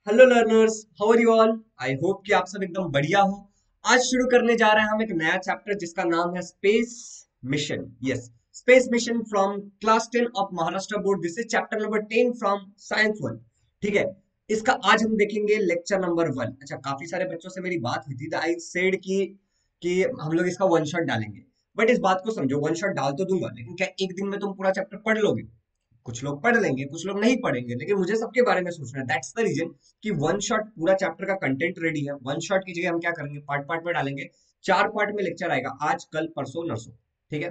Hello learners, how are you all. I hope कि आप सब एकदम बढ़िया हो। आज शुरू करने जा रहे हैं हम एक नया चैप्टर जिसका नाम है space mission. Yes, space mission from class 10 of Maharashtra board. This is chapter number 10 from science one. ठीक है, इसका आज हम देखेंगे लेक्चर नंबर 1। अच्छा, काफी सारे बच्चों से मेरी बात हुई थी, आई सेड कि हम लोग इसका वन शॉट डालेंगे। बट इस बात को समझो, वन शॉट डाल तो दूंगा, लेकिन क्या एक दिन में तुम पूरा चैप्टर पढ़ लोगे? कुछ लोग पढ़ लेंगे, कुछ लोग नहीं पढ़ेंगे, लेकिन मुझे सबके बारे में सोचना है। दैट्स द रीजन कि वन शॉट पूरा चैप्टर का कंटेंट रेडी है। वन शॉट की जगह हम क्या करेंगे, पार्ट पार्ट में डालेंगे। 4 पार्ट में लेक्चर आएगा, आज कल परसों नरसों। ठीक है,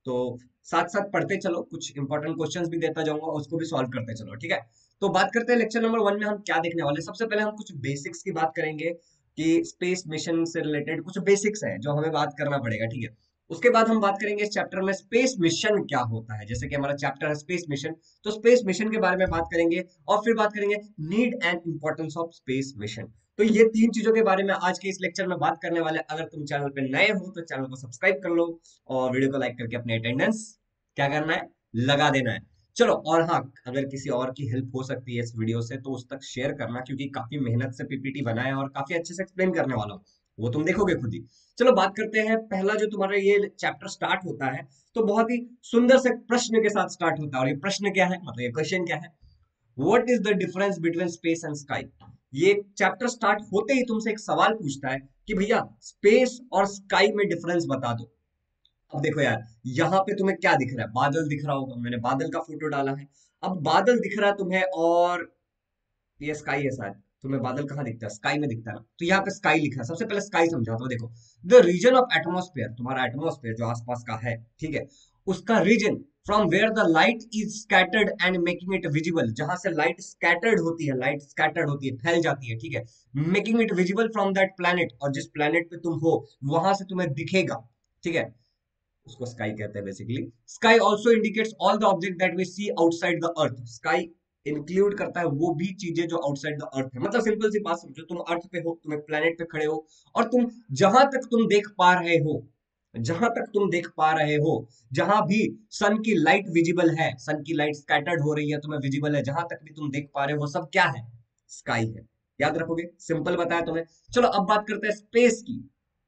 तो साथ साथ पढ़ते चलो, कुछ इंपॉर्टेंट क्वेश्चंस भी देता जाऊंगा, उसको भी सॉल्व करते चलो। ठीक है, तो बात करते हैं लेक्चर नंबर 1 में हम क्या देखने वाले हैं। सबसे पहले हम कुछ बेसिक्स की बात करेंगे कि स्पेस मिशन से रिलेटेड कुछ बेसिक्स हैं जो हमें बात करना पड़ेगा। ठीक है, उसके बाद हम बात करेंगे इस चैप्टर में स्पेस मिशन क्या होता है। जैसे कि हमारा चैप्टर है स्पेस मिशन, तो स्पेस मिशन के बारे में बात करेंगे। और फिर बात करेंगे need and importance of space mission. तो ये 3 चीजों के बारे में आज के इस लेक्चर में बात करने वाले हैं। अगर तुम चैनल पे नए हो तो चैनल को सब्सक्राइब कर लो और वीडियो को लाइक करके अपनी अटेंडेंस क्या करना है, लगा देना है। चलो, और हाँ, अगर किसी और की हेल्प हो सकती है इस वीडियो से तो उस तक शेयर करना, क्योंकि काफी मेहनत से पीपीटी बनाया और काफी अच्छे से एक्सप्लेन करने वाला हूँ, वो तुम देखोगे खुद ही। चलो बात करते हैं। पहला जो तुम्हारा ये चैप्टर स्टार्ट होता है, तो बहुत ही सुंदर से प्रश्न के साथ स्टार्ट होता है। और ये प्रश्न क्या है, मतलब ये क्वेश्चन क्या है, what is the difference between space and sky. ये चैप्टर स्टार्ट होते ही तुमसे एक सवाल पूछता है कि भैया स्पेस और स्काई में डिफरेंस बता दो। अब देखो यार, यहाँ पे तुम्हें क्या दिख रहा है, बादल दिख रहा होगा, मैंने बादल का फोटो डाला है। अब बादल दिख रहा है तुम्हें, और ये स्काई है शायद। तुम्हें बादल कहाँ दिखता है, स्काई में दिखता है ना, तो यहाँ पे स्काई लिखा है। सबसे पहले स्काई समझाता हूँ। देखो, द रीजन ऑफ एटमोस्फेयर, तुम्हारा एटमोस्फेयर जो आसपास का है, ठीक है, उसका region from where the light is scattered and making it visible, जहां से लाइट स्कैटर्ड होती है, लाइट स्कैटर्ड होती है, फैल जाती है। ठीक है, making it visible from that planet, और जिस प्लैनेट पे तुम हो वहां से तुम्हें दिखेगा। ठीक है, उसको स्काई कहते हैं basically. Sky also indicates all the object that we see outside the earth. Sky include करता है वो भी चीजें जो आउटसाइड द अर्थ है। मतलब सिंपल सी बात समझो, तुम अर्थ पे हो, तुम एक प्लेनेट पे खड़े हो, और तुम जहां तक तुम देख पा रहे हो, जहां तक तुम देख पा रहे हो, जहां भी सन की लाइट विजिबल है, सन की लाइट स्कैटर्ड हो रही है, तुम्हें विजिबल है, जहां तक भी तुम देख पा रहे हो, वो सब क्या है, स्काई है। याद रखोगे, सिंपल बताया तुम्हें। चलो अब बात करते हैं स्पेस की।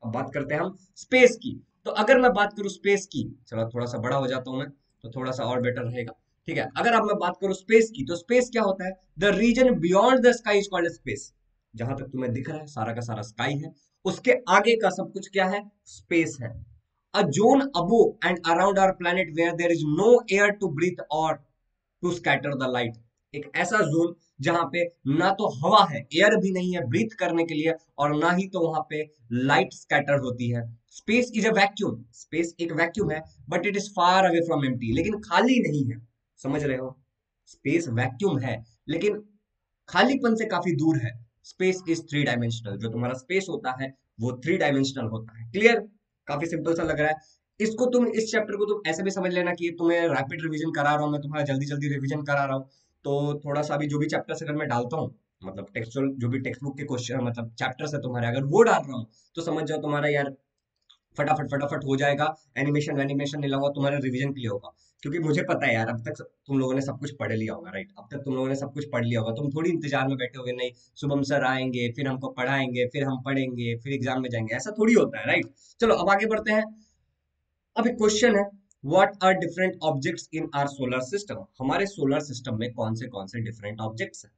अब बात करते हैं हम स्पेस की। तो अगर मैं बात करूं स्पेस की, चलो थोड़ा सा बड़ा हो जाता हूं मैं, तो थोड़ा सा और बेटर रहेगा। ठीक है, अगर अब मैं बात करूं स्पेस की, तो स्पेस क्या होता है, the region beyond the sky is called space. जहां तक तुम्हें दिख रहा है सारा का सारा स्काई है, उसके आगे का सब कुछ क्या है, स्पेस है। A zone above and around our planet where there is no air to breathe or to scatter the light। एक ऐसा जोन जहां पे ना तो हवा है, एयर भी नहीं है ब्रीथ करने के लिए, और ना ही तो वहां पे लाइट स्कैटर होती है। Space is a vacuum, space एक वैक्यूम है, but it is far away from empty, लेकिन खाली नहीं है। समझ रहे हो, स्पेस वैक्यूम है लेकिन खालीपन से काफी दूर है। स्पेस इज थ्री डायमेंशनल, जो तुम्हारा स्पेस होता है वो थ्री डायमेंशनल होता है। क्लियर, काफी सिंपल सा लग रहा है। इसको तुम, इस चैप्टर को तुम ऐसे भी समझ लेना कि तुम्हें रैपिड रिवीजन करा रहा हूँ मैं, तुम्हारा जल्दी जल्दी रिवीजन करा रहा हूँ। तो थोड़ा सा भी जो भी चैप्टर्स अगर मैं डालता हूँ, मतलब टेक्सचुअल जो भी टेक्स्ट बुक के क्वेश्चन, मतलब चैप्टर्स है तुम्हारे, अगर वो डाल रहा हूँ तो समझ जाओ तुम्हारा यार फटाफट फटाफट हो जाएगा। एनिमेशन वैनिमेशन नहीं लाऊंगा, तुम्हारा रिवीजन क्लियर होगा। क्योंकि मुझे पता है यार, अब तक तुम लोगों ने सब कुछ पढ़ लिया होगा, राइट? अब तक तुम लोगों ने सब कुछ पढ़ लिया होगा, तुम थोड़ी इंतजार में बैठे होगे, नहीं शुभम सर आएंगे फिर हमको पढ़ाएंगे फिर हम पढ़ेंगे फिर एग्जाम में जाएंगे, ऐसा थोड़ी होता है, राइट? चलो अब आगे बढ़ते हैं। अब एक क्वेश्चन है, what are different objects in our solar system. हमारे सोलर सिस्टम में कौन से डिफरेंट ऑब्जेक्ट्स हैं,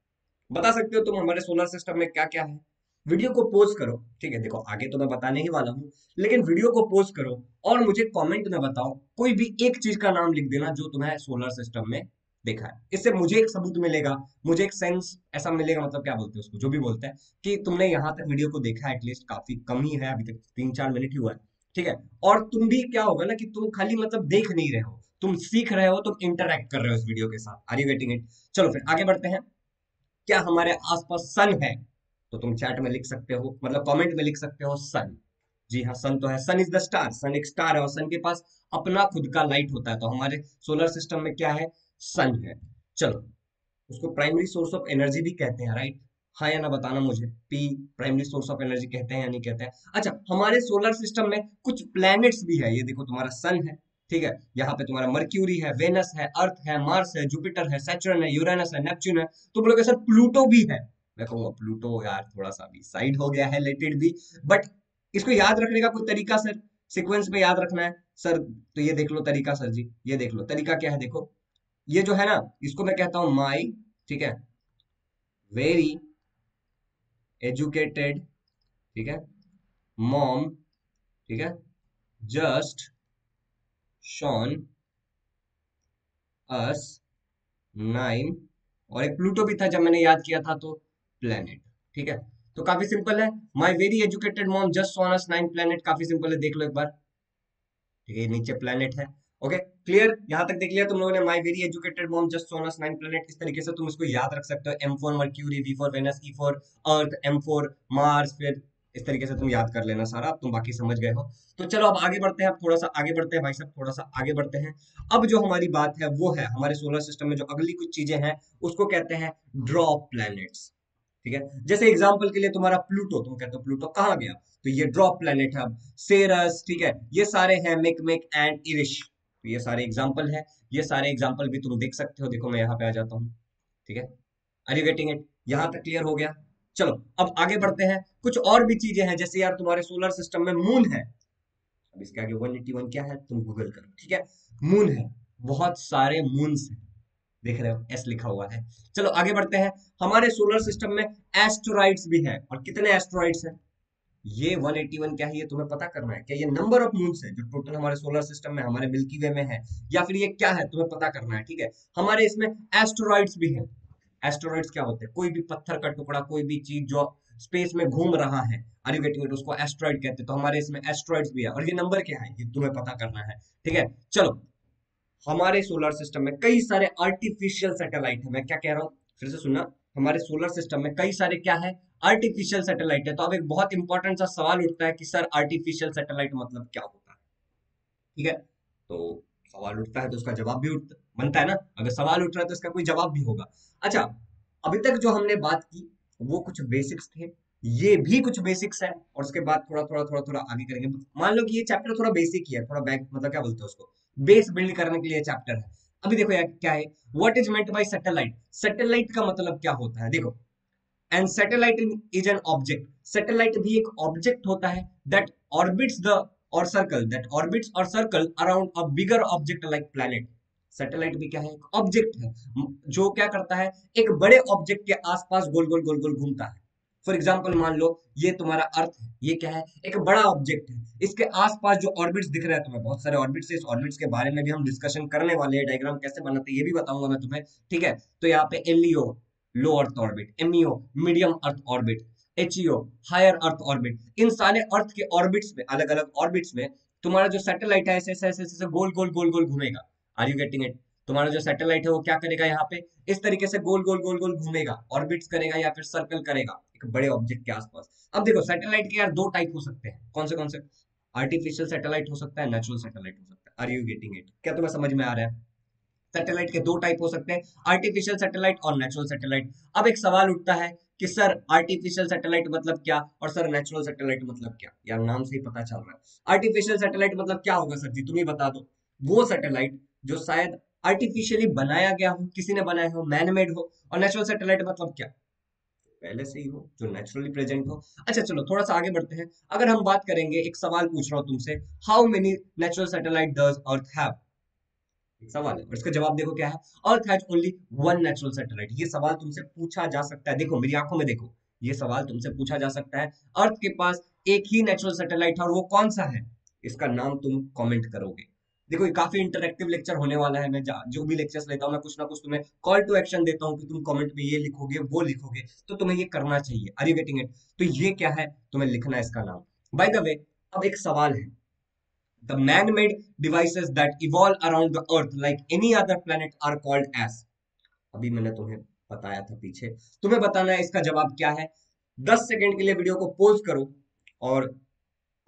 बता सकते हो तुम हमारे सोलर सिस्टम में क्या क्या है? वीडियो को पोज करो। ठीक है, देखो आगे तो मैं बताने ही वाला हूँ, लेकिन वीडियो को पोज करो और मुझे कमेंट में बताओ, कोई भी एक चीज का नाम लिख देना जो तुम्हें सोलर सिस्टम में देखा है। इससे मुझे एक सबूत मिलेगा, मुझे एक सेंस ऐसा मिलेगा, मतलब क्या बोलते हैं उसको, जो भी बोलते हैं, कि तुमने यहाँ तक वीडियो को देखा है। एटलीस्ट काफी कम ही है, अभी तक 3-4 मिनट ही हुआ है। ठीक है, और तुम भी क्या होगा ना कि तुम खाली मतलब देख नहीं रहे हो, तुम सीख रहे हो, तुम इंटरेक्ट कर रहे हो इस वीडियो के साथ। Are you getting it? चलो फिर आगे बढ़ते हैं। क्या हमारे आसपास सन है? तो तुम चैट में लिख सकते हो, मतलब कमेंट में लिख सकते हो सन। जी हाँ, सन तो है, सन इज द स्टार, सन एक स्टार है और सन के पास अपना खुद का लाइट होता है। तो हमारे सोलर सिस्टम में क्या है, सन है। चलो, उसको प्राइमरी सोर्स ऑफ एनर्जी भी कहते हैं, राइट? हाँ या ना बताना मुझे, P primary source of energy कहते हैं या नहीं कहते हैं? अच्छा, हमारे सोलर सिस्टम में कुछ प्लैनेट्स भी है। ये देखो, तुम्हारा सन है, ठीक है, यहाँ पे तुम्हारा मर्क्यूरी है, वेनस है, अर्थ है, मार्स है, जुपिटर है, सैटर्न है, यूरेनस है, नेपच्यून है, तुम लोग के साथ प्लूटो भी है। मैं कहूँगा प्लूटो यार थोड़ा सा भी साइड हो गया है, लेट इट बी। बट इसको याद रखने का कोई तरीका सर, सीक्वेंस में याद रखना है सर, तो ये देख लो तरीका सर जी, ये देख लो तरीका क्या है, देखो ये जो है ना, इसको मैं कहता हूं माई, ठीक है, वेरी एजुकेटेड, ठीक है, मॉम, ठीक है, जस्ट शॉन अस 9, और एक प्लूटो भी था जब मैंने याद किया था, तो प्लेनेट, ठीक है। तो काफी सिंपल है, my very educated mom just shown us 9 planet, काफी सिंपल है, देख लो एक बार, ठीक है, नीचे प्लेनेट है। ओके क्लियर, यहां तक देख लिया तुम लोगों ने, my very educated mom just shown us 9 planet, इस तरीके से तुम इसको याद रख सकते हो, M for Mercury, V for Venus, E for earth, M for Mars, फिर इस तरीके से तुम याद कर लेना सारा, अब तुम बाकी समझ गए हो। तो चलो अब आगे बढ़ते हैं, अब थोड़ा सा आगे बढ़ते हैं भाई साहब, थोड़ा सा आगे बढ़ते हैं। अब जो हमारी बात है वो है हमारे सोलर सिस्टम में जो अगली कुछ चीजें हैं उसको कहते हैं ड्रॉप प्लैनेट्स, ठीक है। जैसे एग्जांपल के लिए तुम्हारा प्लूटो, तुम कहते हो प्लूटो कहाँ गया, तो ये ड्रॉप प्लेनेट है। अब सेरस, ठीक है, ये सारे हैं, मिक एंड इरिश, तो ये सारे एग्जांपल है, ये सारे एग्जांपल भी तुम देख सकते हो, देखो मैं यहाँ पे आ जाता हूँ, ठीक है, आर यू गेटिंग इट, यहाँ तक क्लियर हो गया। चलो अब आगे बढ़ते हैं, कुछ और भी चीजें हैं, जैसे यार तुम्हारे सोलर सिस्टम में मून है, अब इसके आगे 181 क्या है तुम गूगल करो, ठीक है, मून है, बहुत सारे मून्स हैं, देख रहे हो एस लिखा हुआ है। चलो आगे बढ़ते हैं, हमारे सोलर सिस्टम में एस्ट्रॉइड्स भी हैं, और कितने एस्ट्रॉइड्स हैं, ये 181 क्या है ये तुम्हें पता करना है, क्या ये नंबर ऑफ मून्स है जो टोटल हमारे सोलर सिस्टम में हमारे मिल्की वे में है, या फिर ये क्या है तुम्हें पता करना है, ठीक है। हमारे इसमें एस्ट्रॉइड्स भी हैं। एस्ट्रॉइड्स क्या होते हैं, कोई भी पत्थर का टुकड़ा, कोई भी चीज जो स्पेस में घूम रहा है, आर यू गेटिंग इट, उसको एस्ट्रॉइड कहते हैं, तो हमारे इसमें एस्ट्रॉइड्स भी है, और ये नंबर क्या है ये तुम्हें पता करना है, ठीक है। चलो हमारे सोलर सिस्टम में कई सारे आर्टिफिशियल सैटेलाइट है, मैं क्या कह रहा हूँ फिर से सुनना, हमारे सोलर सिस्टम में कई सारे क्या है, आर्टिफिशियल सैटेलाइट है। तो अब एक बहुत इंपॉर्टेंट सा सवाल उठता है कि सर आर्टिफिशियल सैटेलाइट मतलब क्या होता है, ठीक है। तो सवाल उठता है तो उसका जवाब भी बनता है ना, अगर सवाल उठ रहा है तो इसका कोई जवाब भी होगा। अच्छा, अभी तक जो हमने बात की वो कुछ बेसिक्स थे, ये भी कुछ बेसिक्स है, और उसके बाद थोड़ा आगे करेंगे। मान लो कि ये चैप्टर थोड़ा बेसिक ही है, थोड़ा बैक मतलब क्या बोलते हैं उसको, बेस बिल्ड करने के लिए चैप्टर है। अभी देखो यार क्या है, what is meant by satellite, satellite का मतलब क्या होता है, देखो, and satellite is an object, satellite भी एक ऑब्जेक्ट होता है दैट ऑर्बिट्स द और सर्कल, दैट ऑर्बिट्स और सर्कल अराउंड अ बिगर ऑब्जेक्ट लाइक प्लैनेट। सैटेलाइट भी क्या है, एक ऑब्जेक्ट है, जो क्या करता है, एक बड़े ऑब्जेक्ट के आसपास गोल गोल गोल गोल घूमता है। फॉर एग्जाम्पल मान लो ये तुम्हारा अर्थ है, ये क्या है, एक बड़ा ऑब्जेक्ट है, इसके आसपास जो ऑर्बिट्स दिख रहे हैं तुम्हें, बहुत सारे ऑर्बिट्स है, इस ऑर्बिट्स के बारे में भी हम डिस्कशन करने वाले हैं, डायग्राम कैसे बनाते हैं ये भी बताऊंगा मैं तुम्हें, ठीक है। तो यहाँ पे LEO low earth orbit, MEO medium earth orbit, HEO higher earth orbit, इन सारे अर्थ के ऑर्बिट्स में, अलग अलग ऑर्बिट्स में तुम्हारा जो सैटेलाइट है ऐसे ऐसे ऐसे ऐसे गोल गोल गोल गोल घूमेगा। आर यू गेटिंग इट, तुम्हारा जो सैटेलाइट है वो क्या करेगा, यहाँ पे इस तरीके से गोल गोल गोल गोल घूमेगा, ऑर्बिट्स करेगा या फिर सर्कल करेगा एक बड़े ऑब्जेक्ट के आसपास। अब देखो सैटेलाइट के यार दो टाइप हो सकते हैं, कौन से, आर्टिफिशियल सैटेलाइट हो सकता है, नेचुरल सैटेलाइट हो सकता है, आर यू गेटिंग इट, क्या तुम्हें समझ में आ रहा है। सैटेलाइट के दो टाइप हो सकते हैं, आर्टिफिशियल सैटेलाइट और नेचुरल सैटेलाइट। अब एक सवाल उठता है कि सर आर्टिफिशियल सैटेलाइट मतलब क्या, और सर नेचुरल सैटेलाइट मतलब क्या, यार नाम से ही पता चल रहा है। आर्टिफिशियल सैटेलाइट मतलब क्या होगा सर जी, तुम ही बता दो, वो सैटेलाइट जो शायद आर्टिफिशियली बनाया गया हो, किसी ने बनाया हो, मैनमेड हो। और नेचुरल सैटेलाइट मतलब क्या, पहले से ही हो, जो नेचुरली प्रेजेंट हो। अच्छा चलो थोड़ा सा आगे बढ़ते हैं, अगर हम बात करेंगे, एक सवाल पूछ रहा हूँ तुमसे, how many natural satellite does earth have, एक सवाल है और इसका जवाब देखो क्या है, earth has only one natural satellite, ये सवाल तुमसे पूछा जा सकता है, देखो मेरी आंखों में देखो, ये सवाल तुमसे पूछा जा सकता है, अर्थ के पास एक ही नेचुरल सैटेलाइट है और वो कौन सा है, इसका नाम तुम कमेंट करोगे। देखो ये काफी इंटरेक्टिव लेक्चर होने वाला है, मैं जो भी लेक्चर्स लेता हूँ मैं कुछ ना कुछ तुम्हें कॉल टू एक्शन देता हूँ कि तुम कमेंट में ये लिखोगे वो लिखोगे, तो तुम्हें ये करना चाहिए, आर यू गेटिंग इट। तो ये क्या है, तुम्हें लिखना है इसका नाम। बाय द वे, अब एक सवाल है, the man-made devices that evolve around the earth like any other planet are called as, अभी मैंने तुम्हें बताया था पीछे, तुम्हें बताना है इसका जवाब क्या है। 10 सेकंड के लिए वीडियो को पॉज करो और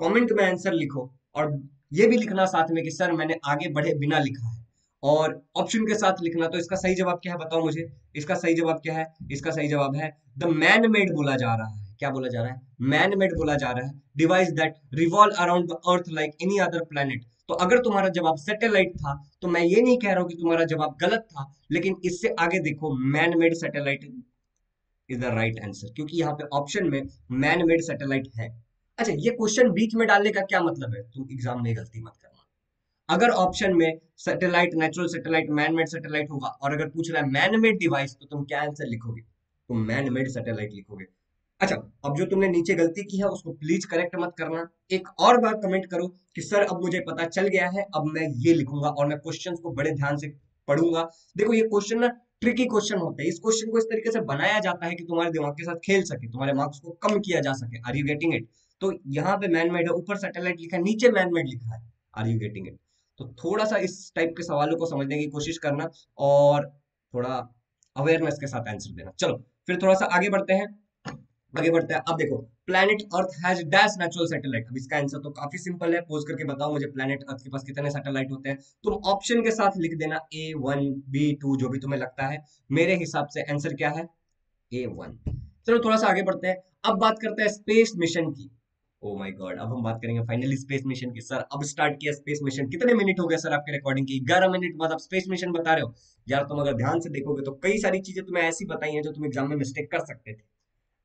कमेंट में आंसर लिखो, और ये भी लिखना साथ में कि सर मैंने आगे बढ़े बिना लिखा है, और ऑप्शन के साथ लिखना। तो इसका सही जवाब क्या है बताओ मुझे, इसका सही जवाब क्या है, इसका सही जवाब है द मैन मेड, बोला जा रहा है, क्या बोला जा रहा है, मैन मेड बोला जा रहा है, device that revolve around the earth like any other planet. तो अगर तुम्हारा जवाब सैटेलाइट था तो मैं ये नहीं कह रहा हूं कि तुम्हारा जवाब गलत था, लेकिन इससे आगे देखो man made satellite is the right answer, क्योंकि यहाँ पे ऑप्शन में मैन मेड सैटेलाइट है। अच्छा, ये क्वेश्चन बीच में डालने का क्या मतलब है, तुम एग्जाम में गलती मत करना। अगर ऑप्शन में satellite, natural satellite, man made satellite होगा और अगर पूछ रहा है मैन मेड डिवाइस, तो तुम क्या आंसर लिखोगे? तुम मैन मेड सैटेलाइट लिखोगे। अच्छा, अब जो तुमने नीचे गलती की है उसको प्लीज करेक्ट मत करना। एक और बार कमेंट करो कि सर अब मुझे पता चल गया है, अब मैं ये लिखूंगा और मैं क्वेश्चंस को बड़े ध्यान से पढ़ूंगा। देखो ये क्वेश्चन ना ट्रिकी क्वेश्चन होते हैं, इस क्वेश्चन को इस तरीके से बनाया जाता है कि तुम्हारे दिमाग के साथ खेल सके, तुम्हारे मार्क्स को कम किया जा सके। Are you getting it? तो यहाँ पे मैन मेड है, ऊपर सैटेलाइट लिखा है, नीचे मैन मेड लिखा है। Are you getting it? तो थोड़ा सा इस टाइप के सवालों को समझने की कोशिश करना और थोड़ा अवेयरनेस के साथ आंसर देना। चलो फिर थोड़ा सा आगे बढ़ते हैं। आगे बढ़ते हैं। अब देखो, planet earth has dash natural satellite. अब इसका आंसर तो काफी सिंपल है, पोज करके बताओ मुझे प्लैनेट अर्थ के पास कितने सैटेलाइट होते हैं। तुम ऑप्शन के साथ लिख देना A1 B2 जो भी तुम्हें लगता है। मेरे हिसाब से आंसर क्या है? A1। चलो थोड़ा सा आगे बढ़ते हैं। अब बात करते हैं स्पेस मिशन की। ओ माय गॉड, अब हम बात करेंगे फाइनली स्पेस मिशन की। सर अब स्टार्ट किया स्पेस मिशन, कितने मिनट हो गए सर आपके रिकॉर्डिंग की? 11 मिनट बाद आप स्पेस मिशन बता रहे हो। यार तुम अगर ध्यान से देखोगे तो कई सारी चीजें तुम्हें ऐसी बताई हैं जो तुम एग्जाम में मिस्टेक कर सकते थे।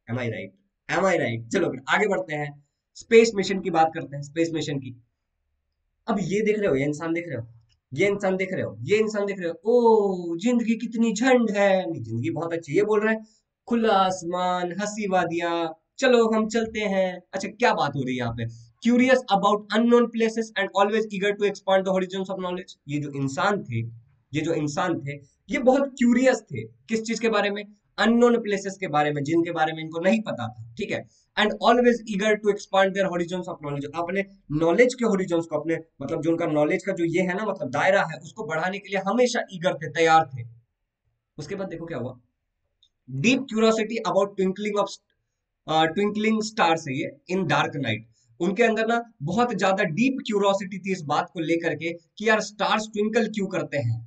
एम आई राइट? एम आई राइट? चलो फिर आगे बढ़ते हैं, स्पेस मिशन की बात करते हैं, स्पेस मिशन की। अब ये देख रहे हो, ये इंसान देख रहे हो, ये इंसान देख रहे हो, ये इंसान देख रहे हो, ओ जिंदगी कितनी झंड है, नहीं जिंदगी बहुत अच्छी, ये बोल रहे हैं खुला आसमान, हंसी वादियां, चलो हम चलते हैं। अच्छा क्या बात हो रही है यहाँ पे? Curious about unknown places and always eager to expand the horizons of knowledge. ये जो इंसान थे, ये जो इंसान थे, ये बहुत क्यूरियस थे। किस चीज के बारे में? अननोन प्लेसेस के बारे में, जिनके बारे में इनको नहीं पता था, ठीक है। And always eager to expand their horizons of knowledge, अपने नॉलेज के हॉरिजॉन्स को, अपने मतलब जो उनका नॉलेज का जो ये है ना मतलब दायरा है, उसको बढ़ाने के लिए हमेशा ईगर थे, तैयार थे। उसके बाद देखो क्या हुआ, deep curiosity about twinkling of twinkling stars है ये इन डार्क नाइट। उनके अंदर ना बहुत ज्यादा डीप क्यूरियोसिटी थी इस बात को लेकर के कि यार स्टार्स ट्विंकल क्यों करते हैं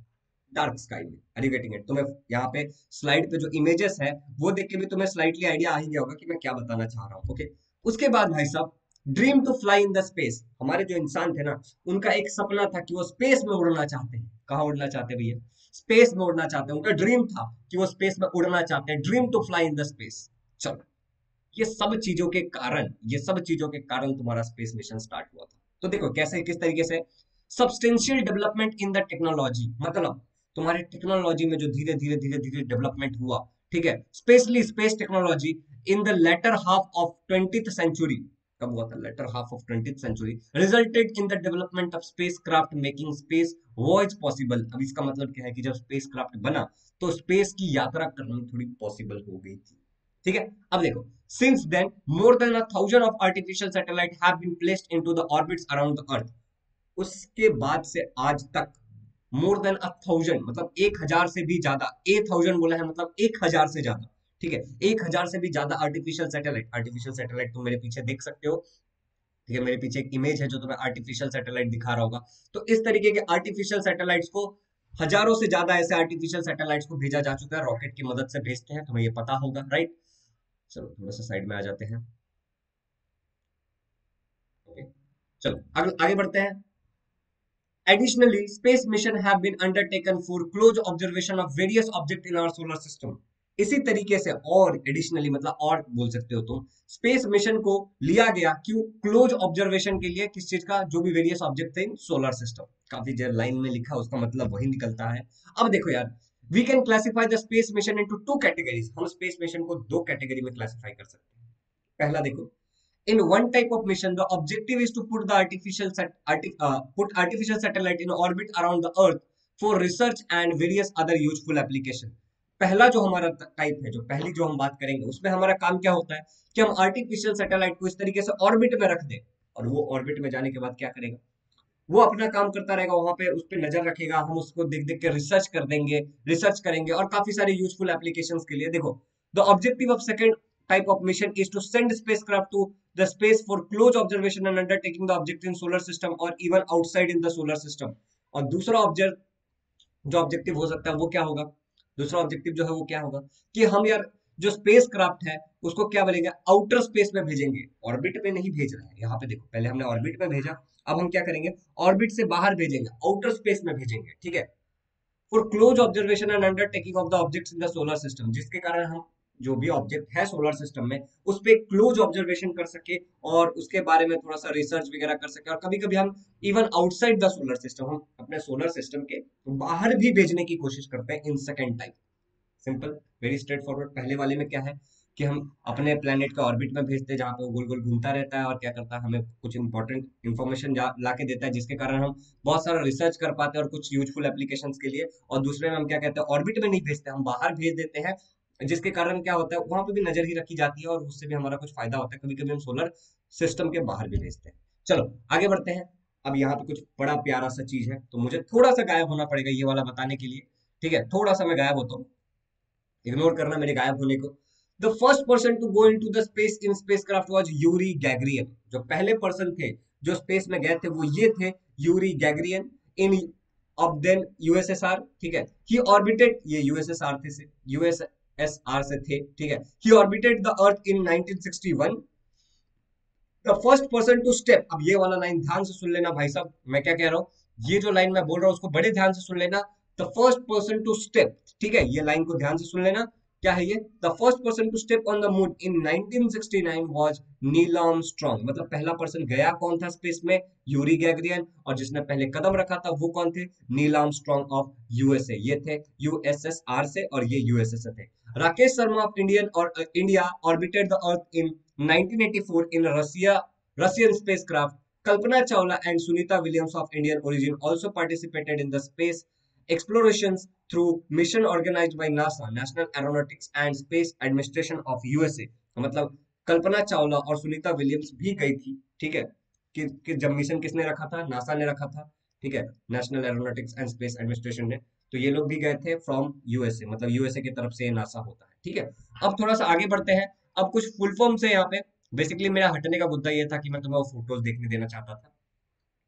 डार्क स्काई में। Are you getting it? तुम्हें यहाँ पे स्लाइड पे जो इमेजेस है वो देख के भी तुम्हें स्लाइटली आइडिया आ ही गया होगा कि मैं क्या बताना चाह रहा हूँ। ओके, उसके बाद भाई साहब, dream to fly in the space. हमारे जो इंसान थे ना, उनका एक सपना था कि वो स्पेस में उड़ना चाहते हैं। कहाँ उड़ना चाहते हैं भैया? स्पेस में उड़ना चाहते हैं। उनका ड्रीम था कि वो स्पेस में उड़ना चाहते हैं, dream to fly in the space. चलो, ये सब चीजों के कारण, ये सब चीजों के कारण तुम्हारा स्पेस मिशन स्टार्ट हुआ था। तो देखो कैसे, किस तरीके से substantial development in the technology, मतलब तुम्हारे टेक्नोलॉजी में जो धीरे धीरे धीरे धीरे डेवलपमेंट हुआ, ठीक है, specially space technology in the latter half of 20th century. कब हुआ था? Latter half of 20th century resulted in the development of space craft making space voyage possible. अब इसका मतलब क्या है कि जब स्पेस क्राफ्ट बना तो स्पेस की यात्रा करनी थोड़ी पॉसिबल हो गई थी, ठीक है। अब देखो, since then more than 1000 of artificial satellite have been placed into the orbits around the earth. उसके बाद से आज तक मोर देन 1000, मतलब 1000 से भी ज्यादा, 1000 बोला है मतलब 1000 से ज्यादा, ठीक है, 1000 से भी ज्यादा आर्टिफिशियल सैटेलाइट। आर्टिफिशियल सैटेलाइट तुम मेरे पीछे देख सकते हो, ठीक है, मेरे पीछे एक इमेज है जो तुम्हें आर्टिफिशियल सैटेलाइट दिखा रहा होगा। तो इस तरीके के आर्टिफिशियल सैटेलाइट्स को, हजारों से ज्यादा ऐसे आर्टिफिशियल सैटेलाइट्स को भेजा जा चुका है, रॉकेट की मदद से भेजते हैं, तुम्हें ये पता होगा, राइट। चलो थोड़ा सा साइड में आ जाते हैं। ओके, चलो आगे आगे बढ़ते हैं। Additionally, space missions have been undertaken for close observation of various objects in our solar system. इसी तरीके से और एडिशनली मतलब और बोल सकते हो तुम, स्पेस मिशन को लिया गया क्यों? क्लोज ऑब्जर्वेशन के लिए। किस चीज का? जो भी वेरियस ऑब्जेक्ट थे इन सोलर सिस्टम। काफी देर लाइन में लिखा, उसका मतलब वही निकलता है। अब देखो यार, we can classify the space mission into two categories. हम स्पेस मिशन को दो कैटेगरी में क्लासिफाई कर सकते हैं। पहला देखो, in one type of mission the objective is to put the put artificial satellite in orbit around the earth for research and various other useful application। पहला जो हमारा टाइप है, जो पहली जो हम बात करेंगे, उसमें हमारा काम क्या होता है कि हम आर्टिफिशियल सैटेलाइट को इस तरीके से ऑर्बिट में रख दें, और वो ऑर्बिट में जाने के बाद क्या करेगा? वो अपना काम करता रहेगा, वहां पे उस पर नजर रखेगा, हम उसको देख देख के रिसर्च कर देंगे, रिसर्च करेंगे और काफी सारे यूजफुल एप्लीकेशंस के लिए। देखो, the objective of second type of mission is to send spacecraft to the space for close observation and undertaking the object in solar system or even outside in the solar system। और दूसरा object, जो objective हो सकता है वो क्या होगा? दूसरा ऑब्जेक्टिव जो है वो क्या होगा कि हम यार जो स्पेस क्राफ्ट है उसको क्या बोलेंगे? आउटर स्पेस में भेजेंगे, ऑर्बिट में नहीं भेज रहे हैं। यहाँ पे देखो, पहले हमने ऑर्बिट में भेजा, अब हम क्या करेंगे? ऑर्बिट से बाहर भेजेंगे, आउटर स्पेस में भेजेंगे, ठीक है, for close observation and undertaking of the objects in the solar system, जिसके कारण हम जो भी ऑब्जेक्ट है सोलर सिस्टम में उस पे क्लोज ऑब्जर्वेशन कर सके और उसके बारे में थोड़ा सा रिसर्च वगैरह कर सके। और कभी कभी हम even outside the solar system, हम अपने सोलर सिस्टम के बाहर भी भेजने की कोशिश करते हैं in second time. Simple, very straight forward. पहले वाले में क्या है कि हम अपने प्लेनेट का ऑर्बिट में भेजते हैं जहाँ पे वो गोल गोल घूमता रहता है और क्या करता है, हमें कुछ इंपॉर्टेंट इन्फॉर्मेशन ला के देता है जिसके कारण हम बहुत सारा रिसर्च कर पाते हैं और कुछ यूजफुल एप्लीकेशंस के लिए। और दूसरे में हम क्या कहते हैं, ऑर्बिट में नहीं भेजते, हम बाहर भेज देते हैं, जिसके कारण क्या होता है वहां पे भी नजर ही रखी जाती है और उससे भी हमारा कुछ फायदा होता है। कभी कभी हम सोलर सिस्टम के बाहर भी भेजते हैं। चलो आगे बढ़ते हैं। अब यहाँ पे कुछ बड़ा प्यारा सा चीज है तो मुझे थोड़ा सा गायब होना पड़ेगा ये वाला बताने के लिए। ठीक है, थोड़ा सा मैं गायब होता हूँ, इग्नोर करना मेरे गायब होने को। The first person to go into the space in spacecraft was Yuri Gagarin. जो पहले पर्सन थे जो स्पेस में गए थे वो ये थे, Yuri Gagarin, in of then USSR. ठीक है, ही ऑर्बिटेड, ये यूएसएसआर थे से, यूएसएसआर से थे। ठीक है, he orbited the earth in 1961। The first person to step, अब ये वाला लाइन ध्यान से सुन लेना भाई साहब, मैं क्या कह रहा हूँ, ये जो लाइन मैं बोल रहा हूँ उसको बड़े ध्यान से सुन लेना। The first person to step, ठीक है, ये लाइन को ध्यान से सुन लेना। क्या है ये? The first person to step on the moon in 1969 was Neil Armstrong. मतलब पहला पर्सन गया कौन था स्पेस में? Yuri Gagarin. और जिसने पहले कदम रखा था वो कौन थे? Neil Armstrong of USA. ये थे यूएसएसआर से और ये यूएसए से थे। राकेश शर्मा ऑफ इंडियन और India orbited the earth in 1984 in Russian spacecraft. Kalpana Chawla and Sunita Williams of Indian origin also participated in the space explorations through mission organized by NASA, National Aeronautics and Space Administration of USA. मतलब कल्पना चावला और Sunita Williams भी गई थी। ठीक है, कि जब mission किसने रखा था? नासा ने रखा था। ठीक है, national aeronautics and space administration ने। तो ये लोग भी गए थे फ्रॉम यूएसए, मतलब यूएसए की तरफ से नासा होता है। ठीक है, अब थोड़ा सा आगे बढ़ते हैं। अब कुछ फुल फॉर्म्स है यहाँ पे। बेसिकली मेरा हटने का मुद्दा ये था कि मैं तुम्हें वो फोटोज देखने देना चाहता था।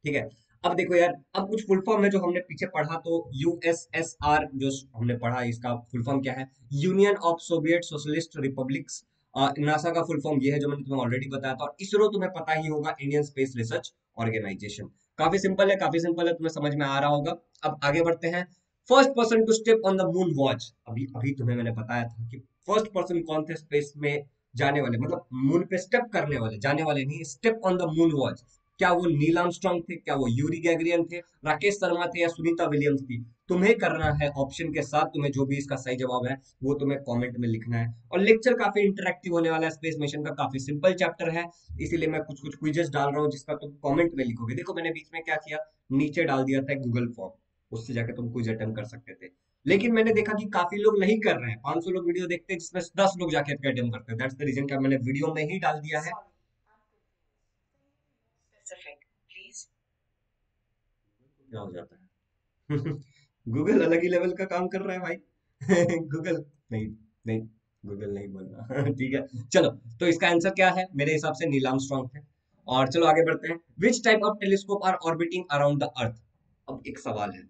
ठीक है, अब देखो यार, अब कुछ फुल फॉर्म है जो हमने पीछे पढ़ा। तो यूएसएसआर जो हमने पढ़ा, इसका फुल फॉर्म क्या है? Union of Soviet socialist republics. NASA का फुल फॉर्म ये है जो मैंने तुम्हें ऑलरेडी बताया था। और इसरो तुम्हें पता ही होगा, इंडियन स्पेस रिसर्च ऑर्गेनाइजेशन। काफी सिंपल है, काफी सिंपल है, तुम्हें समझ में आ रहा होगा। अब आगे बढ़ते हैं। First person to step on the moon watch. अभी अभी तुम्हें मैंने बताया था कि फर्स्ट पर्सन कौन थे स्पेस में जाने वाले, मतलब मून पे स्टेप करने वाले, जाने वाले नहीं, step on the moon watch. क्या वो नील आर्मस्ट्रांग थे? क्या वो यूरी गैगरियन थे? राकेश शर्मा थे? या सुनीता विलियम्स थी? तुम्हें करना है ऑप्शन के साथ, तुम्हें जो भी इसका सही जवाब है वो तुम्हें कमेंट में लिखना है। और लेक्चर काफी इंटरेक्टिव होने वाला है, स्पेस मिशन का काफी सिंपल चैप्टर है, इसीलिए मैं कुछ कुछ क्विजेस डाल रहा हूँ जिसका तुम कमेंट में लिखोगे। देखो मैंने बीच में क्या किया, नीचे डाल दिया था गूगल फॉर्म, उससे जाके तुम क्विज अटेम्प्ट कर सकते थे। लेकिन मैंने देखा कि काफी लोग नहीं कर रहे हैं, 500 लोग वीडियो देखते हैं जिसमें 10 लोग जाके अटेम्प्ट करते हैं। दैट्स द रीजन क्या मैंने वीडियो में ही डाल दिया है। क्या हो जाता है? गूगल अलग ही लेवल का काम कर रहा है भाई। गूगल नहीं, नहीं, गूगल नहीं बोलना। ठीक है, चलो। तो इसका आंसर क्या है? मेरे हिसाब से नील आर्मस्ट्रांग थे। और चलो आगे बढ़ते हैं। Which type of telescope are orbiting around the earth. अब एक सवाल है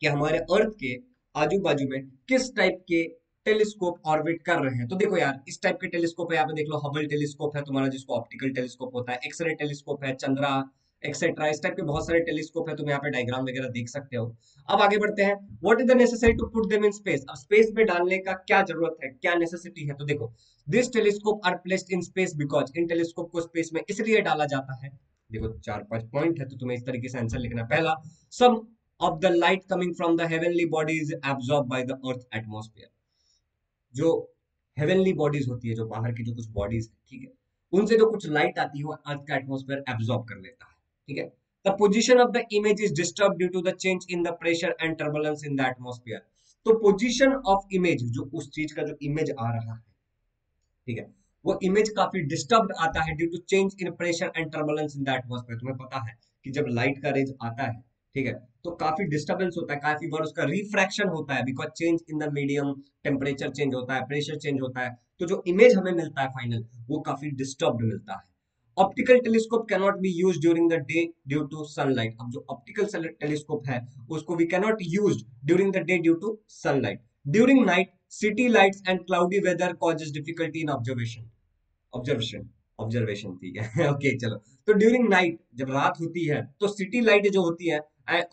कि हमारे अर्थ के आजू बाजू में किस टाइप के टेलीस्कोप ऑर्बिट कर रहे हैं। तो देखो यार, इस टाइप के टेलीस्कोप है, यहाँ पे देख लो, हबल टेलीस्कोप है तुम्हारा जिसको ऑप्टिकल टेलीस्कोप होता है, एक्सरे टेलीस्कोप है, चंद्रा एक्सेट्रा। इस टाइप के बहुत सारे टेलीस्कोप है, तुम यहाँ पे डायग्राम वगैरह देख सकते हो। अब आगे बढ़ते हैं। What is the necessary to put them in space. अब स्पेस में डालने का क्या जरूरत है, क्या नेसेसिटी है? तो देखो, this telescope are placed in space because, इन टेलीस्कोप को स्पेस में इसलिए डाला जाता है। देखो 4-5 पॉइंट है तो तुम्हें इस तरीके से आंसर लिखना है। पहला, सम of the light coming from the heavenly body is absorbed by the earth atmosphere। जो हेवनली बॉडीज होती है, जो बाहर की जो कुछ बॉडीज है, ठीक है, उनसे जो कुछ लाइट आती है वो अर्थ का एटमॉस्फेयर एब्जॉर्ब कर लेता है। ठीक है, the position of the image is disturb due to the change in the pressure and turbulence in the atmosphere. तो पोजीशन ऑफ इमेज, जो उस चीज का जो इमेज आ रहा है, ठीक है, वो इमेज काफी डिस्टर्ब आता है due to change in pressure and turbulence in the atmosphere. तुम्हें पता है कि जब लाइट का रेज आता है, ठीक है, तो काफी डिस्टर्बेंस होता है, काफी बार उसका रिफ्रैक्शन होता है because change in the medium, temperature change होता है, प्रेशर चेंज होता है। तो जो इमेज हमें मिलता है फाइनल, वो काफी डिस्टर्ब्ड मिलता है। Optical telescope cannot be use during the day due to sunlight. अब जो ऑप्टिकल टेलीस्कोप है उसको we cannot use during the day due to sunlight. During night city lights and cloudy weather causes difficulty in observation. Observation, observation, ठीक है। Okay चलो। तो during night, जब रात होती है, तो सिटी लाइट जो होती है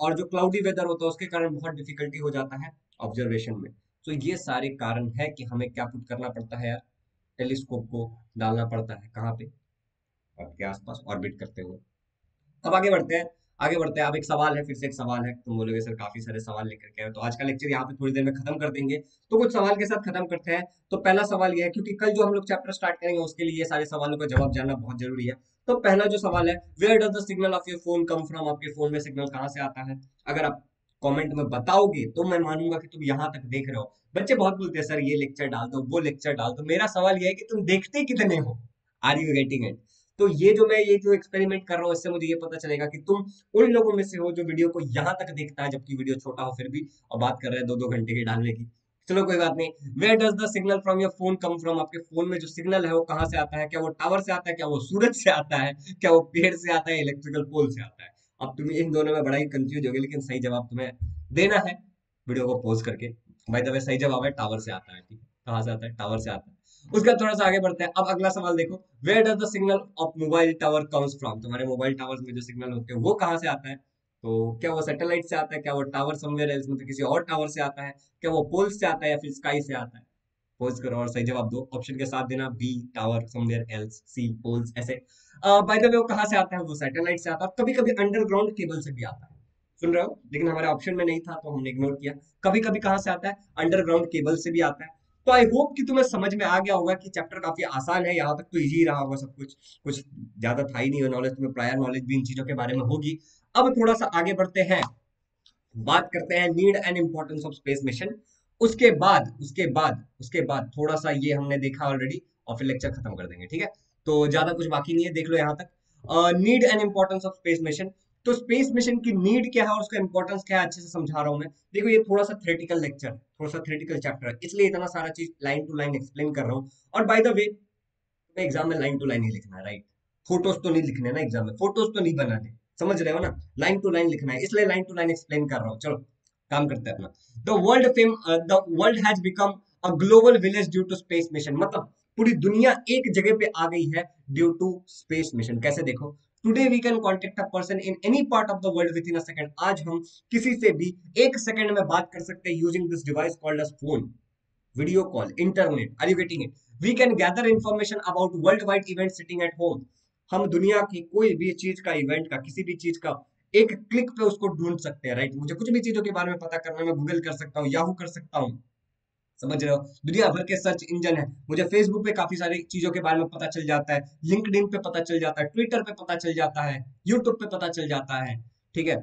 और जो क्लाउडी वेदर होता है उसके कारण बहुत डिफिकल्टी हो जाता है ऑब्जर्वेशन में। तो ये सारे कारण है कि हमें क्या पुट करना पड़ता है यार, टेलीस्कोप को डालना पड़ता है कहाँ पे, अर्थ के आसपास ऑर्बिट करते हुए। अब आगे बढ़ते हैं, आगे बढ़ते हैं। अब एक सवाल है, फिर से एक सवाल है। तुम बोलोगे सर काफी सारे सवाल लेकर के आए हो, तो आज का लेक्चर यहाँ पे थोड़ी देर में खत्म कर देंगे। तो कुछ सवाल के साथ खत्म करते हैं। तो पहला सवाल ये है, क्योंकि कल जो हम लोग चैप्टर स्टार्ट करेंगे उसके लिए ये सारे सवालों का जवाब जानना बहुत जरूरी है। तो पहला जो सवाल है, where does the signal of your phone come from, आपके फोन में सिग्नल कहाँ से आता है? अगर आप कमेंट में बताओगे तो मैं मानूंगा कि तुम यहाँ तक देख रहे हो। बच्चे बहुत बोलते हैं सर ये लेक्चर डाल दो, वो लेक्चर डाल दो। मेरा सवाल ये है कि तुम देखते कितने हो? Are you getting it? तो ये जो एक्सपेरिमेंट कर रहा हूँ, इससे मुझे ये पता चलेगा कि तुम उन लोगों में से हो जो वीडियो को यहाँ तक देखता है, जबकि वीडियो छोटा हो फिर भी, और बात कर रहे हैं 2-2 घंटे की डालने की। चलो कोई बात नहीं। Where does the signal from your phone come from, आपके फोन में जो सिग्नल है वो कहाँ से आता है? क्या वो टावर से आता है, क्या वो सूरज से आता है, क्या वो पेड़ से आता है, इलेक्ट्रिकल पोल से आता है? अब तुम इन दोनों में बड़ा ही कंफ्यूज हो गए, लेकिन सही जवाब तुम्हें देना है वीडियो को पॉज करके। भाई तब सही जवाब है टावर से आता है। ठीक है, कहाँ से आता है? टावर से आता है। उसका थोड़ा सा आगे बढ़ते हैं। अब अगला सवाल देखो, where does the signal of mobile tower comes from, तुम्हारे मोबाइल टावर्स में जो सिग्नल होते हैं वो कहाँ से आता है? तो क्या वो सैटेलाइट से आता है, क्या वो टावर समवेयर एल्स मतलब किसी और टावर से आता है, क्या वो पोल से आता है, या फिर स्काई से आता है? पोज करो और सही जवाब दो, ऑप्शन के साथ देना, बी टावर, समवेयर एल्स, सी पोल्स, ऐसे। बाय द वे वो कहाँ से आता है? वो सैटेलाइट से आता है, कभी कभी अंडरग्राउंड केबल से भी आता है। सुन रहे हो? लेकिन हमारे ऑप्शन में नहीं था तो हमने इग्नोर किया। कभी कभी कहाँ से आता है? अंडरग्राउंड केबल से भी आता है। तो आई होप कि तुम्हें समझ में आ गया होगा कि चैप्टर काफी आसान है, यहाँ तक तो इजी रहा होगा सब कुछ। कुछ ज्यादा था ही नहीं नॉलेज, तुम्हें प्रायर नॉलेज भी इन चीजों के बारे में होगी। अब थोड़ा सा आगे बढ़ते हैं, बात करते हैं need and importance of space mission. उसके बाद थोड़ा सा ये हमने देखा ऑलरेडी, और फिर लेक्चर खत्म कर देंगे। ठीक है, तो ज्यादा कुछ बाकी नहीं है, देख लो यहाँ तक। Need and importance of space mission, तो स्पेस मिशन की नीड क्या है और उसका इंपॉर्टेंस क्या है, अच्छे से समझा रहा हूं मैं। देखो ये थोड़ा सा थ्योरेटिकल लेक्चर, थोड़ा सा थ्योरेटिकल चैप्टर है, इसलिए इतना सारा चीज लाइन टू लाइन एक्सप्लेन कर रहा हूँ। और बाय द वे, एग्जाम में लाइन टू लाइन ही लिखना है, राइट? फोटोज तो नहीं लिखने ना एग्जाम में, फोटोज तो नहीं बनाने, समझ रहे हो ना? लाइन टू लाइन लिखना है, इसलिए लाइन टू लाइन एक्सप्लेन कर रहा हूँ। चलो काम करते हैं अपना। The world has become a global village due to space mission, मतलब पूरी दुनिया एक जगह पे आ गई है ड्यू टू स्पेस मिशन। कैसे? देखो, today we can contact a person in any part of the world within a second, आज हम किसी से भी एक सेकंड में बात कर सकते हैं using this device called as phone, video call, internet. Are you getting it? We can gather information about world wide event sitting at home, हम दुनिया की कोई भी चीज का, इवेंट का, किसी भी चीज का एक क्लिक पे उसको ढूंढ सकते हैं, राइट? मुझे कुछ भी चीजों के बारे में पता करना है, मैं गूगल कर सकता हूँ, याहू कर सकता हूँ, समझ रहे हो? दुनिया भर के सर्च इंजन है, मुझे फेसबुक पे काफी सारी चीजों के बारे में पता चल जाता है, लिंक्डइन पे पता चल जाता है, ट्विटर पे पता चल जाता है, यूट्यूब पे पता चल जाता है। ठीक है,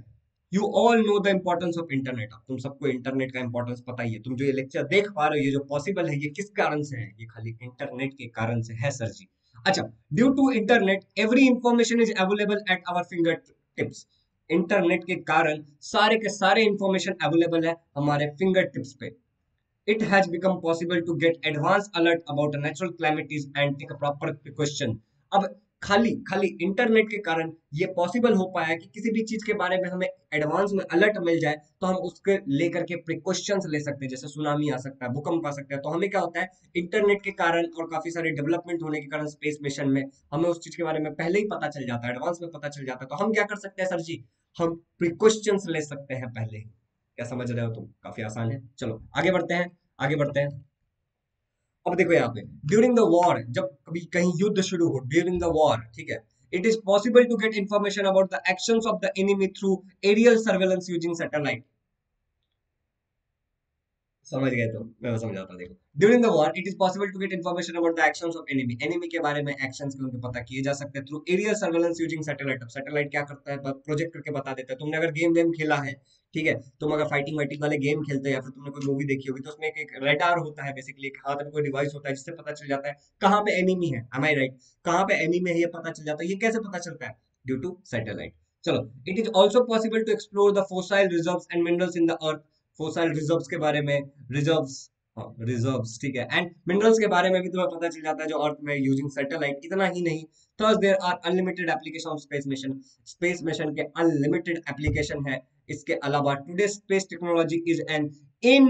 you all know the importance of internet. अब तुम सबको इंटरनेट का इंपॉर्टेंस पता ही है। तुम जो ये लेक्चर देख पा रहे हो, ये जो पॉसिबल है, ये किस कारण से है? ये खाली इंटरनेट के कारण से है सर जी। अच्छा, due to internet every information is available at our finger tips, internet के कारण सारे के सारे इंफॉर्मेशन अवेलेबल है हमारे फिंगर टिप्स पे। It has become possible to get advance alert about a natural calamities and take a proper precaution. अब खाली खाली इंटरनेट के कारण ये पॉसिबल हो पाया है कि किसी भी चीज के बारे में हमें एडवांस में अलर्ट मिल जाए, तो हम उसके लेकर के प्रिकॉशंस ले सकते हैं। जैसे सुनामी आ सकता है, भूकंप आ सकता है, तो हमें क्या होता है, इंटरनेट के कारण और काफी सारे डेवलपमेंट होने के कारण स्पेस मिशन में हमें उस चीज के बारे में पहले ही पता चल जाता है, एडवांस में पता चल जाता है। तो हम क्या कर सकते हैं सर जी, हम प्रिकॉशंस ले सकते हैं पहले ही। क्या समझ रहे हो तुम? काफी आसान है। चलो आगे बढ़ते हैं, आगे बढ़ते हैं। अब देखो यहाँ पे, ड्यूरिंग द वॉर, जब कभी कहीं युद्ध शुरू हो, ड्यूरिंग द वॉर, ठीक है, it is possible to get information about the actions of the enemy through aerial surveillance using satellite. समझ गए तो मैं समझाता हूँ। देखो, during the war it is possible to get information about the actions of enemy, enemy के बारे में एक्शंस के उनके पता किए जा सकते हैं through aerial surveillance using satellite. अब सैटेलाइट क्या करता है, प्रोजेक्ट करके बता देता है। तुमने अगर गेम वेम खेला है, ठीक है, तुम अगर फाइटिंग वाइटिंग वाले गेम खेलते हैं, या फिर तुमने कोई मूवी देखी होगी, तो उसमें एक रेडार होता है, बेसिकली एक हाथ में कोई डिवाइस होता है जिससे पता चल जाता है कहाँ पे एनिमी है। एम आई राइट? कहाँ पे एनिमी है ये पता चल जाता है। ये कैसे पता चलता है? Due to satellite. चलो, it is also possible to explore the fossil reserves and minerals in the earth, fossil reserves के बारे में, रिजर्व्स, हाँ रिजर्व्स, ठीक है, एंड मिनरल्स के बारे में भी तुम्हें पता चल जाता है जो अर्थ में, यूजिंग सैटेलाइट। इतना ही नहीं, there's there are unlimited application of space mission, space mission के अनलिमिटेड एप्लीकेशन है। इसके अलावा today space technology is an in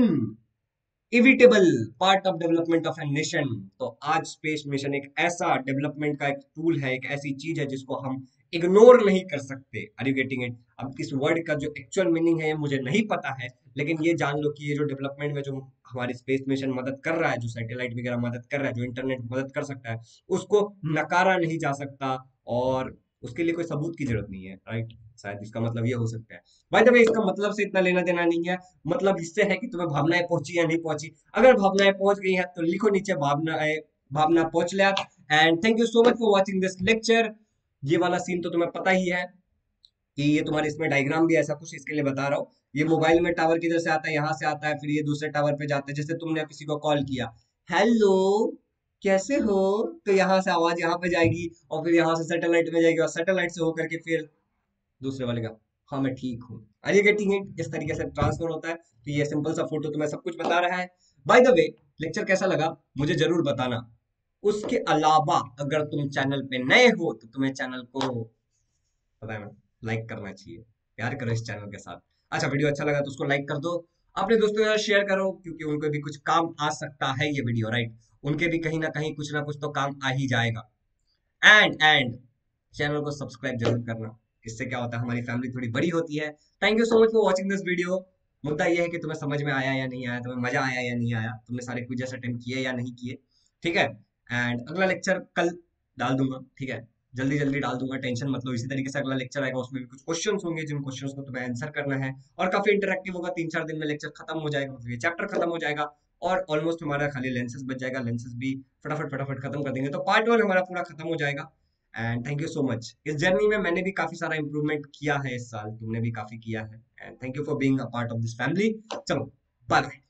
इविटेबल part of development of a nation. तो आज स्पेस मिशन एक ऐसा डेवलपमेंट का एक टूल है, एक ऐसी चीज है जिसको हम इग्नोर नहीं कर सकते। Are you getting it? अब इस वर्ड का जो एक्चुअल मीनिंग है ये मुझे नहीं पता है, लेकिन ये जान लो कि ये जो डेवलपमेंट में जो हमारी स्पेस मिशन मदद कर रहा है, जो सैटेलाइट वगैरह मदद कर रहा है, जो इंटरनेट मदद कर सकता है, उसको नकारा नहीं जा सकता, और उसके लिए कोई सबूत की जरूरत नहीं है, राइट। शायद इसका मतलब ये हो सकता है। बाय द वे, इसका मतलब से इतना लेना देना नहीं है, मतलब इससे है कि तुम्हें भावनाएं पहुंची या नहीं पहुंची। अगर भावनाएं पहुंच गई है तो लिखो नीचे भावनाएं, भावना पहुंच लिया। And thank you so much for watching this lecture. ये वाला सीन तो तुम्हें पता ही है कि ये तुम्हारे इसमें डायग्राम भी ऐसा कुछ, इसके लिए बता रहा हूँ। ये मोबाइल में टावर किधर से आता है, यहाँ से आता है, फिर ये दूसरे टावर पे जाता है। जैसे तुमने किसी को कॉल किया, हेलो कैसे हो, तो यहाँ से आवाज यहाँ पे जाएगी, और फिर यहाँ से सैटेलाइट में जाएगी, और सैटेलाइट से होकर के फिर दूसरे वाले का, हाँ मैं ठीक हूँ। Are you getting it? इस तरीके से ट्रांसफर होता है। तो ये सिंपल सा फोटो तुम्हें सब कुछ बता रहा है। बाय द वे, लेक्चर कैसा लगा मुझे जरूर बताना। उसके अलावा अगर तुम चैनल पे नए हो तो तुम्हें चैनल को, पता है ना, लाइक करना चाहिए। प्यार करो इस चैनल के साथ। अच्छा, वीडियो अच्छा लगा तो उसको लाइक कर दो, अपने दोस्तों के साथ शेयर करो, क्योंकि उनको भी कुछ काम आ सकता है ये वीडियो, राइट। उनके भी कहीं ना कुछ तो काम आ ही जाएगा। एंड चैनल को सब्सक्राइब जरूर करना। इससे क्या होता है, हमारी फैमिली थोड़ी बड़ी होती है। Thank you so much for watching this video. मुद्दा ये है कि तुम्हें समझ में आया या नहीं आया, तुम्हें मजा आया या नहीं आया, तुमने सारे क्विज़ेस अटेम्प्ट किए या नहीं किए, ठीक है। एंड अगला लेक्चर कल डाल दूंगा, ठीक है, जल्दी जल्दी डाल दूंगा, टेंशन मत लो। इसी तरीके से अगला लेक्चर आएगा, उसमें भी कुछ क्वेश्चंस होंगे, जिन क्वेश्चंस को तुम्हें आंसर करना है, और काफी इंटरेक्टिव होगा। 3-4 दिन में लेक्चर खत्म हो जाएगा, मतलब ये चैप्टर खत्म हो जाएगा, और ऑलमोस्ट हमारा खाली लेंसेज बच जाएगा। लेंसेज भी फटाफट फटाफट खत्म कर देंगे, तो पार्ट 1 हमारा पूरा खत्म हो जाएगा। And thank you so much. इस जर्नी में मैंने भी काफी सारा इंप्रूवमेंट किया है इस साल, तुमने भी काफी किया है, and thank you for being a part of this family. चलो, बाय बाय।